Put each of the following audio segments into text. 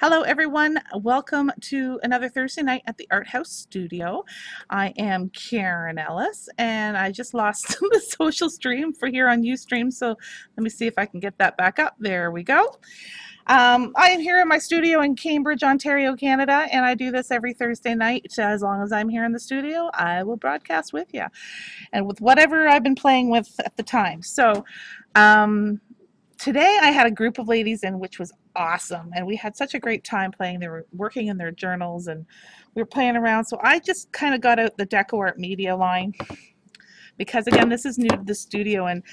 Hello everyone, welcome to another Thursday night at the Art House Studio. I am Karen Ellis and I just lost the social stream for here on USTREAM, so let me see if I can get that back up. There we go. I am here in my studio in Cambridge, Ontario, Canada, and I do this every Thursday night. As long as I'm here in the studio, I will broadcast with you and with whatever I've been playing with at the time. So today I had a group of ladies in, which was awesome, and we had such a great time playing. They were working in their journals and we were playing around, so I just kind of got out the DecoArt Media Line because again, this is new to the studio, and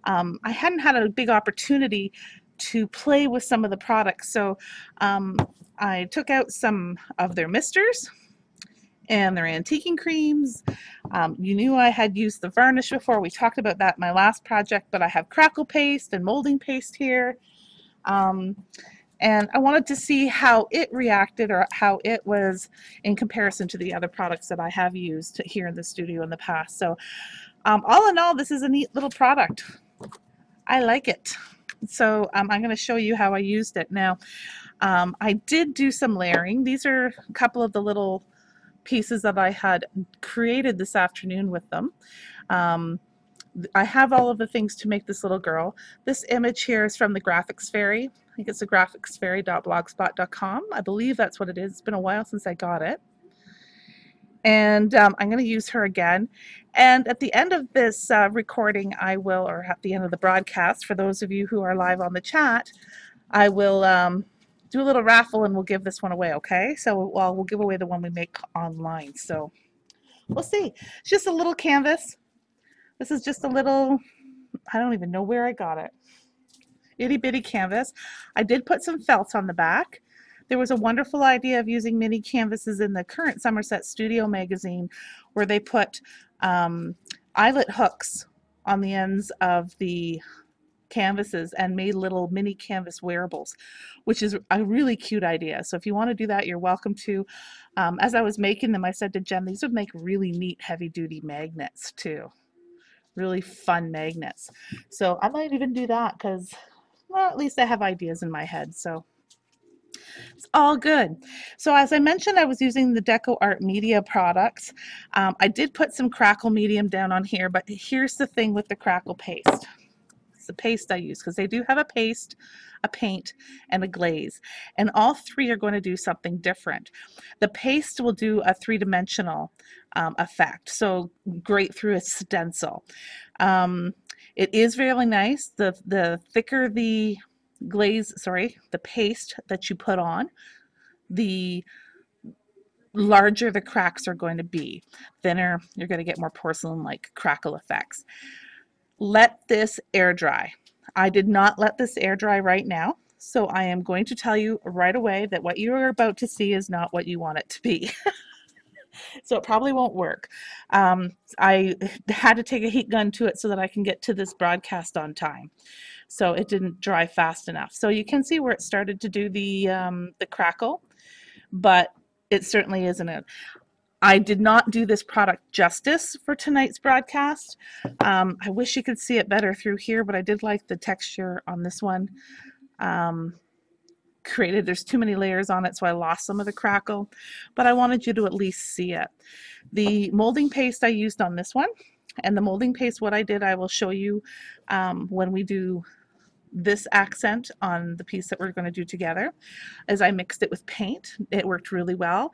I hadn't had a big opportunity to play with some of the products. So I took out some of their misters and their antiquing creams. You knew I had used the varnish before. We talked about that in my last project, but I have crackle paste and molding paste here. And I wanted to see how it reacted or how it was in comparison to the other products that I have used here in the studio in the past. So all in all, this is a neat little product. I like it. So I'm going to show you how I used it. Now, I did do some layering. These are a couple of the little pieces that I had created this afternoon with them. I have all of the things to make this little girl. This image here is from the Graphics Fairy. I think it's the graphicsfairy.blogspot.com. I believe that's what it is. It's been a while since I got it. And I'm going to use her again. And at the end of this recording, I will, or at the end of the broadcast, for those of you who are live on the chat, I will do a little raffle and we'll give this one away, okay? So we'll give away the one we make online. So we'll see. It's just a little canvas. This is just a little, I don't even know where I got it. Itty bitty canvas. I did put some felt on the back. There was a wonderful idea of using mini canvases in the current Somerset Studio magazine where they put eyelet hooks on the ends of the canvases and made little mini canvas wearables, which is a really cute idea. So if you want to do that, you're welcome to. As I was making them, I said to Jen, these would make really neat heavy-duty magnets too. Really fun magnets. So I might even do that because, well, at least I have ideas in my head. So it's all good. So as I mentioned, I was using the DecoArt Media products. I did put some Crackle medium down on here, but here's the thing with the Crackle paste. It's the paste I use because they do have a paste, a paint, and a glaze. And all three are going to do something different. The paste will do a three-dimensional effect, so great through a stencil. It is really nice. The thicker the glaze, the paste that you put on, the larger the cracks are going to be. Thinner, you're going to get more porcelain-like crackle effects. Let this air dry. I did not let this air dry right now, so I am going to tell you right away that what you are about to see is not what you want it to be. So it probably won't work. I had to take a heat gun to it so that I can get to this broadcast on time. So it didn't dry fast enough. So you can see where it started to do the crackle, but it certainly isn't it. I did not do this product justice for tonight's broadcast. I wish you could see it better through here, but I did like the texture on this one. There's too many layers on it, so I lost some of the crackle, but I wanted you to at least see it. The molding paste I used on this one, and the molding paste, what I did, I will show you when we do this accent on the piece that we're going to do together, as I mixed it with paint. It worked really well.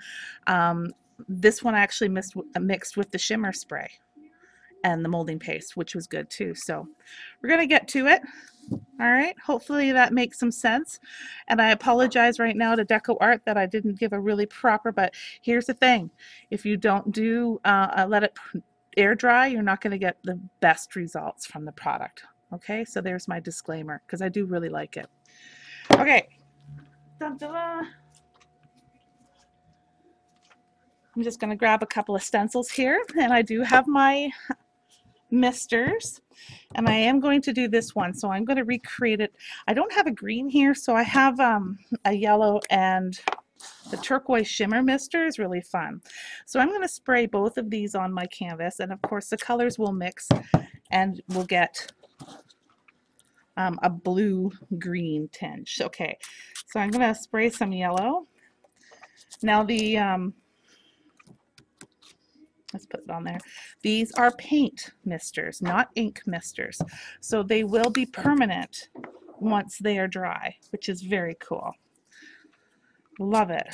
This one I actually mixed with the shimmer spray and the molding paste, which was good too. So we're going to get to it. All right, hopefully that makes some sense. And I apologize right now to DecoArt that I didn't give a really proper, but here's the thing. If you don't do let it air dry, you're not going to get the best results from the product. Okay, so there's my disclaimer because I do really like it. Okay. Dun, dun, dun. I'm just going to grab a couple of stencils here, and I do have my misters, and I am going to do this one, so I'm going to recreate it. I don't have a green here, so I have a yellow, and the turquoise shimmer mister is really fun. So I'm going to spray both of these on my canvas, and of course the colors will mix and we'll get a blue-green tinge. Okay, So I'm going to spray some yellow. Now the, let's put it on there. These are paint misters, not ink misters. So they will be permanent once they are dry, which is very cool. Love it.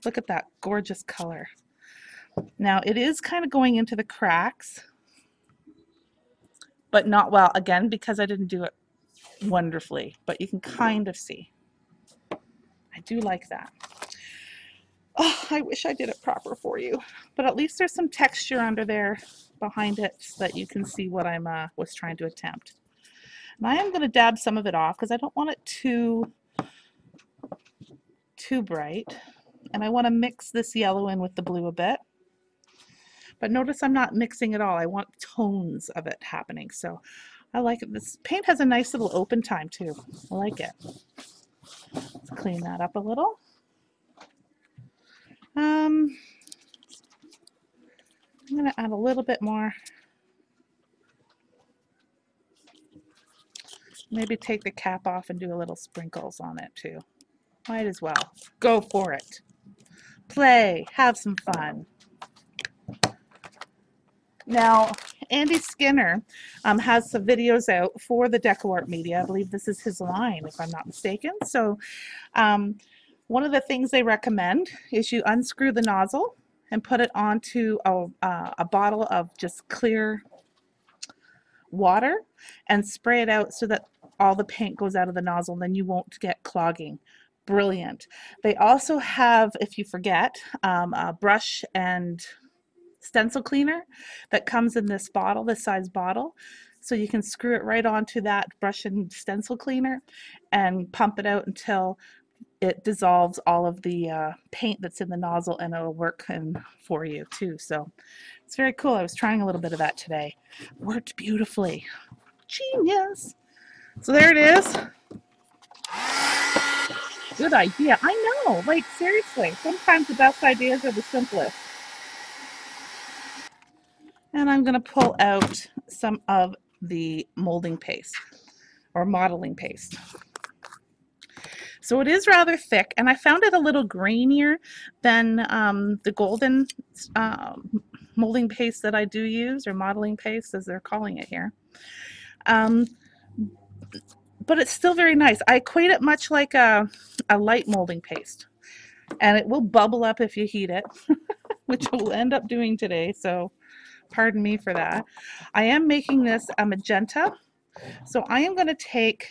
Look at that gorgeous color. Now it is kind of going into the cracks, but not well, again, because I didn't do it wonderfully, but you can kind of see. I do like that. Oh, I wish I did it proper for you, but at least there's some texture under there behind it so that you can see what I was trying to attempt. And I am going to dab some of it off because I don't want it too bright, and I want to mix this yellow in with the blue a bit. But notice I'm not mixing it all. I want tones of it happening. So I like it. This paint has a nice little open time too. I like it. Let's clean that up a little. I'm going to add a little bit more. Maybe take the cap off and do a little sprinkles on it too. Might as well. Go for it. Play. Have some fun. Now, Andy Skinner has some videos out for the DecoArt Media. I believe this is his line, if I'm not mistaken. So one of the things they recommend is you unscrew the nozzle and put it onto a bottle of just clear water and spray it out so that all the paint goes out of the nozzle, and then you won't get clogging. Brilliant. They also have, if you forget, a brush and stencil cleaner that comes in this bottle, this size bottle, so you can screw it right onto that brush and stencil cleaner and pump it out until it dissolves all of the paint that's in the nozzle, and it'll work for you too. So it's very cool. I was trying a little bit of that today. Worked beautifully. Genius. So there it is. Good idea. I know, like seriously, sometimes the best ideas are the simplest. And I'm going to pull out some of the molding paste or modeling paste. So it is rather thick, and I found it a little grainier than the golden molding paste that I do use, or modeling paste as they're calling it here. But it's still very nice. I equate it much like a light molding paste, and it will bubble up if you heat it, which we'll end up doing today, so pardon me for that. I am making this a magenta, so I am going to take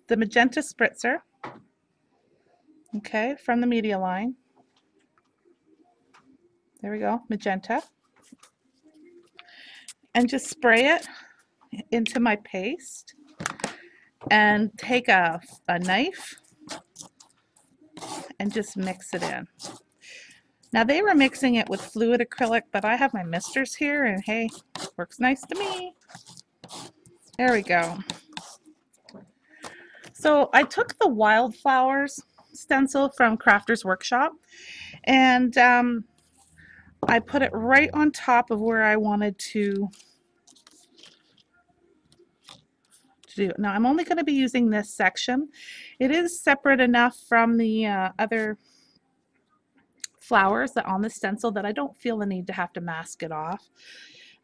the magenta spritzer, okay, from the Media Line. There we go, magenta, and just spray it into my paste, and take a knife and just mix it in. Now they were mixing it with fluid acrylic, but I have my misters here, and hey, works nice to me. There we go. So I took the wildflowers stencil from Crafter's Workshop, and I put it right on top of where I wanted to do. Now I'm only going to be using this section. It is separate enough from the other flowers that on the stencil that I don't feel the need to have to mask it off.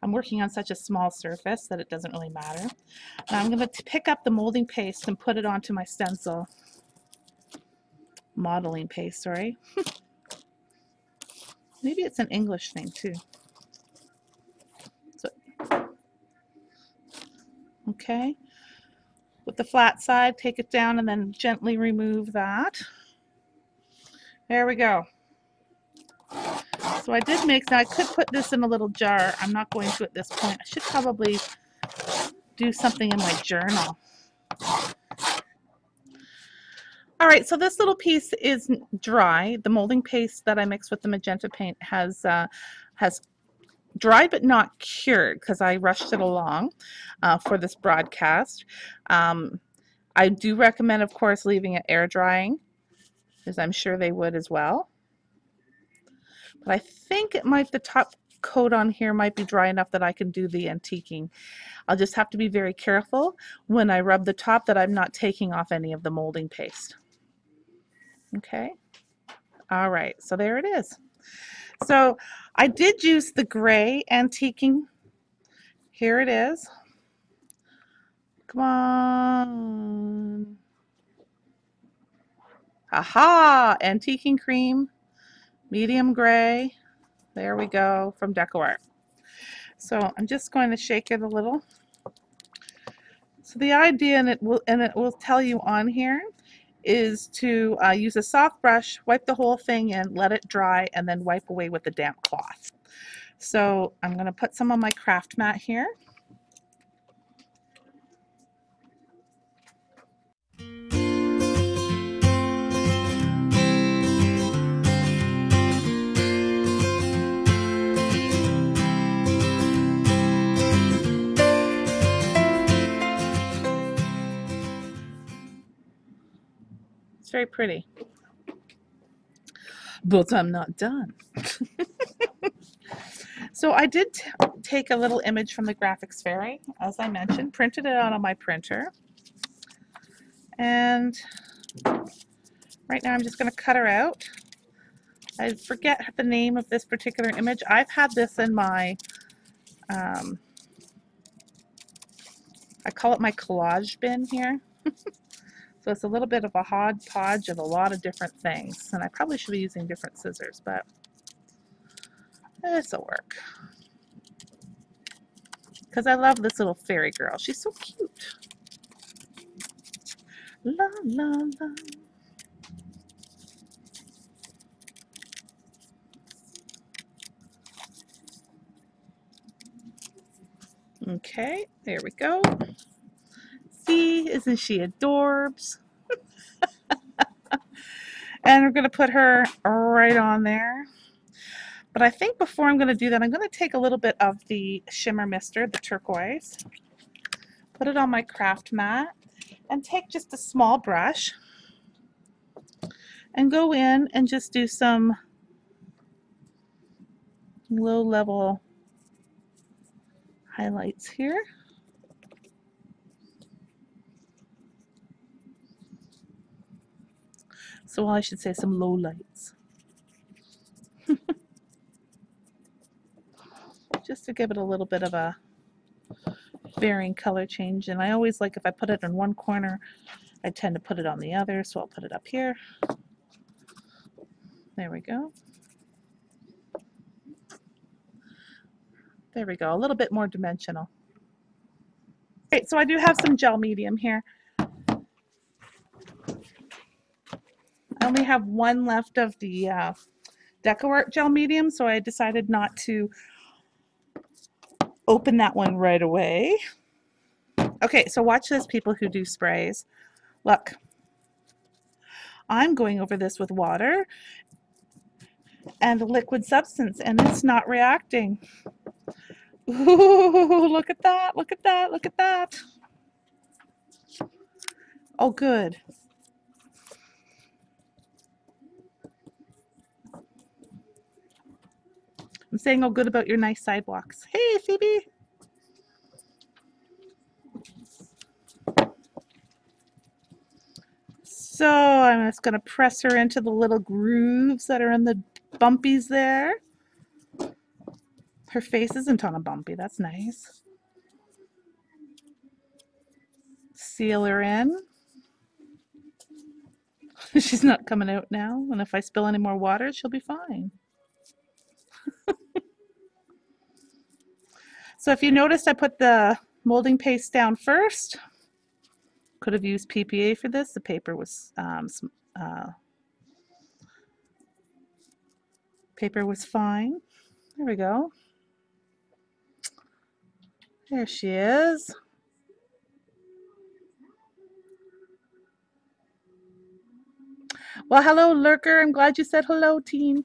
I'm working on such a small surface that it doesn't really matter. Now I'm going to pick up the molding paste and put it onto my stencil. Modeling paste, sorry. Maybe it's an English thing too. So, okay. With the flat side, take it down and then gently remove that. There we go. So I did mix. Now I could put this in a little jar. I'm not going to at this point. I should probably do something in my journal. All right, so this little piece is dry. The molding paste that I mixed with the magenta paint has dried but not cured because I rushed it along for this broadcast. I do recommend, of course, leaving it air drying, as I'm sure they would as well. But I think it might, the top coat on here might be dry enough that I can do the antiquing. I'll just have to be very careful when I rub the top that I'm not taking off any of the molding paste. Okay. All right, so there it is. So I did use the gray antiquing. Here it is. Come on. Aha! Antiquing cream, medium gray. There we go, from DecoArt. So I'm just going to shake it a little. So the idea, and it will tell you on here, is to use a soft brush, wipe the whole thing in, let it dry, and then wipe away with a damp cloth. So I'm going to put some on my craft mat here. It's very pretty. But I'm not done. So I did take a little image from the Graphics Fairy, as I mentioned, printed it out on my printer. And right now I'm just going to cut her out. I forget the name of this particular image. I've had this in my, I call it my collage bin here. So it's a little bit of a hodgepodge of a lot of different things. And I probably should be using different scissors, but this'll work. Because I love this little fairy girl. She's so cute. La, la, la. Okay, there we go. See, isn't she adorbs? And we're going to put her right on there. But I think before I'm going to do that, I'm going to take a little bit of the shimmer mister, the turquoise, put it on my craft mat, and take just a small brush and go in and just do some low-level highlights here. So, well, I should say some low lights. Just to give it a little bit of a varying color change. And I always like, if I put it in one corner, I tend to put it on the other. So I'll put it up here. There we go. There we go. A little bit more dimensional. Okay, so I do have some gel medium here. I only have one left of the DecoArt gel medium, so I decided not to open that one right away. Okay, so watch this, people who do sprays. Look, I'm going over this with water and a liquid substance, and it's not reacting. Ooh, look at that, look at that, look at that. Oh, good. I'm saying oh good about your nice sidewalks. Hey, Phoebe. So I'm just going to press her into the little grooves that are in the bumpies there. Her face isn't on a bumpy. That's nice. Seal her in. She's not coming out now. And if I spill any more water, she'll be fine. So if you noticed, I put the molding paste down first. Could have used PPA for this. The paper was fine. There we go. There she is. Well, hello, Lurker. I'm glad you said hello, team.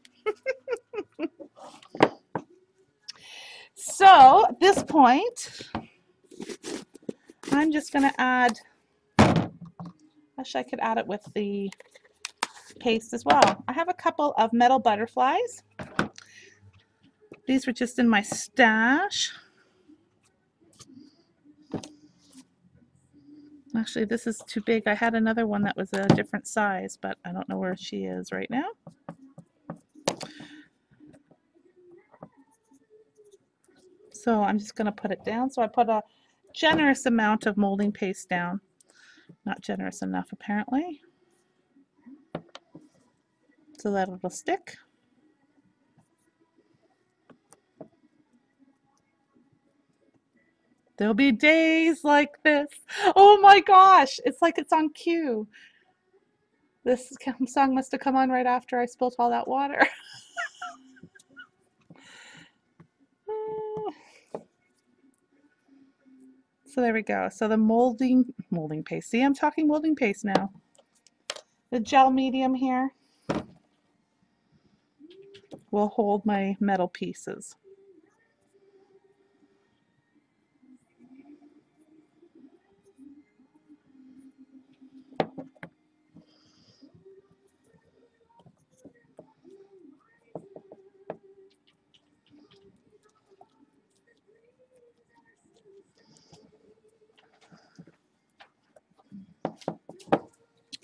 So at this point, I'm just going to add, I could add it with the paste as well. I have a couple of metal butterflies. These were just in my stash. Actually, this is too big. I had another one that was a different size, but I don't know where she is right now. So I'm just going to put it down. So I put a generous amount of molding paste down. Not generous enough, apparently, so that it'll stick. There'll be days like this. Oh my gosh, it's like it's on cue. This song must have come on right after I spilled all that water. So there we go. So the molding paste. See, I'm talking molding paste now. The gel medium here will hold my metal pieces.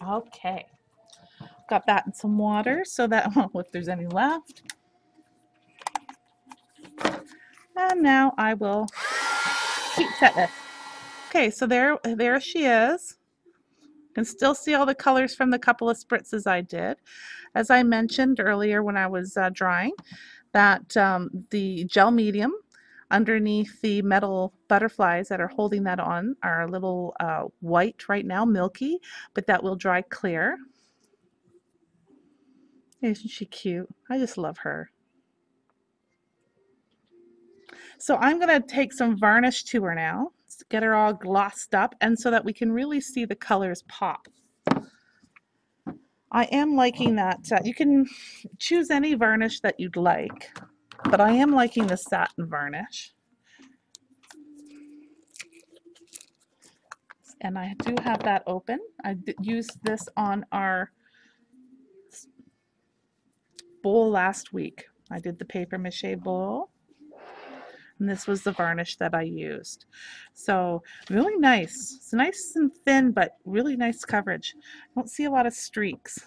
Okay, got that in some water so that, well, if there's any left. And now I will heat set this. Okay, so there she is. You can still see all the colors from the couple of spritzes I did. As I mentioned earlier when I was drying, that the gel medium underneath the metal butterflies that are holding that on are a little white right now, milky, but that will dry clear. Isn't she cute? I just love her. So I'm going to take some varnish to her now, get her all glossed up, and so that we can really see the colors pop. I am liking that. You can choose any varnish that you'd like, but I am liking the satin varnish. And I do have that open. I used this on our bowl last week. I did the paper mache bowl, and this was the varnish that I used. So really nice. It's nice and thin, but really nice coverage. I don't see a lot of streaks.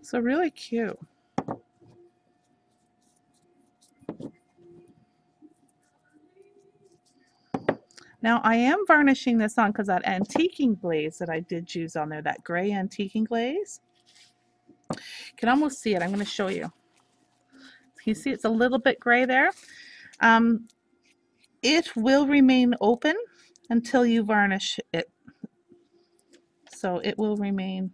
So really cute. Now I am varnishing this on because that antiquing glaze that I did use on there, that gray antiquing glaze, you can almost see it. I'm going to show you. You see it's a little bit gray there. It will remain open until you varnish it. So it will remain.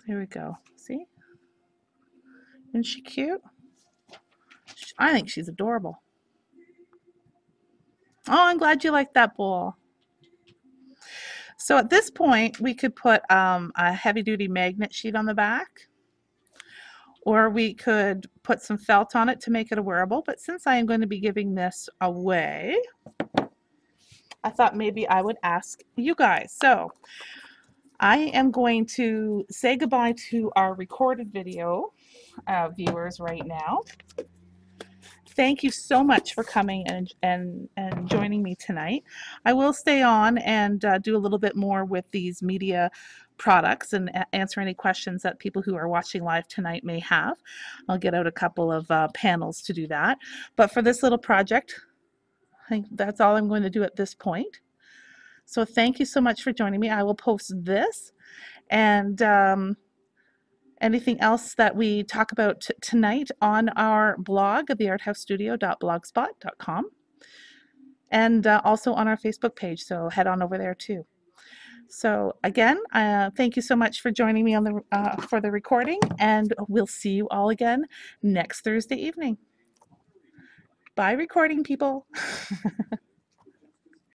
There we go. See? Isn't she cute? I think she's adorable. Oh, I'm glad you liked that bowl. So at this point, we could put a heavy-duty magnet sheet on the back, or we could put some felt on it to make it a wearable. But since I am going to be giving this away, I thought maybe I would ask you guys. So I am going to say goodbye to our recorded video viewers right now. Thank you so much for coming and joining me tonight. I will stay on and do a little bit more with these media products and answer any questions that people who are watching live tonight may have. I'll get out a couple of panels to do that. But for this little project, I think that's all I'm going to do at this point. So thank you so much for joining me. I will post this and anything else that we talk about tonight on our blog, thearthousestudio.blogspot.com, and also on our Facebook page, so head on over there too. So again, thank you so much for joining me on the for the recording, and we'll see you all again next Thursday evening. Bye, recording people.